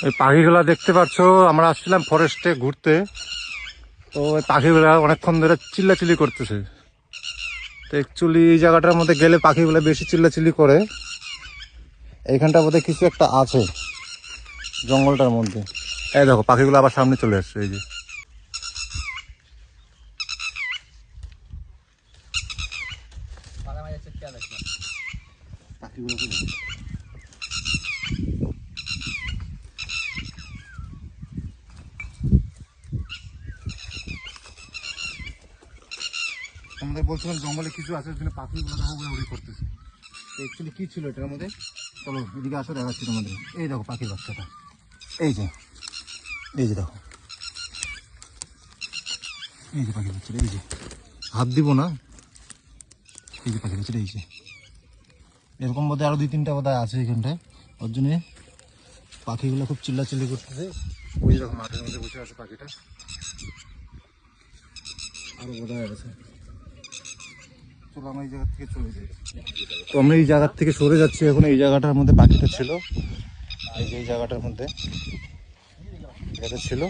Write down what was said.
এই পাখিগুলা দেখতে পাচ্ছ, আমরা আসছিলাম ফরেস্টে ঘুরতে, তো ওই পাখিগুলা অনেকক্ষণ ধরে চিল্লাচিল্লি করতেছে। তো অ্যাকচুয়ালি এই জায়গাটার মধ্যে গেলে পাখিগুলো বেশি চিল্লাচিল্লি করে। এইখানটা বোধহয় কিছু একটা আছে জঙ্গলটার মধ্যে। এই দেখো পাখিগুলো আবার সামনে চলে আসছে, এই যে পাখিগুলো। আমাদের বলছিলাম জঙ্গলে কিছু আছে, ওখানে পাখিগুলো দেখো উড়াউড়ি করতেছে। অ্যাকচুয়ালি কি ছিল এটার মধ্যে, চলো এদিকে আসো দেখাচ্ছি তোমাদের। এই দেখো পাখির বাচ্চাটা, এই যে এই যে দেখো, এই যে পাখির বাচ্চাটা, এই যে হাত দিব না, এই যে পাখির বাচ্চাটা, এই যে এরকম বোধহয় আরো 2-3টা বোধহয় আছে এখানটায়। ওর জন্য পাখিগুলো খুব চিল্লাচিল্লি করতেছে। ওই রকম মাঠের মধ্যে বসে আছে পাখিটা, আরো বোধহয় আছে। চলো আমরা এই জায়গা থেকে চলে যাই। তো আমরা এই জায়গার থেকে সরে যাচ্ছি এখন। এই জায়গাটার মধ্যে পাখিটা ছিল, এই যে এই জায়গাটার মধ্যে এটা ছিল।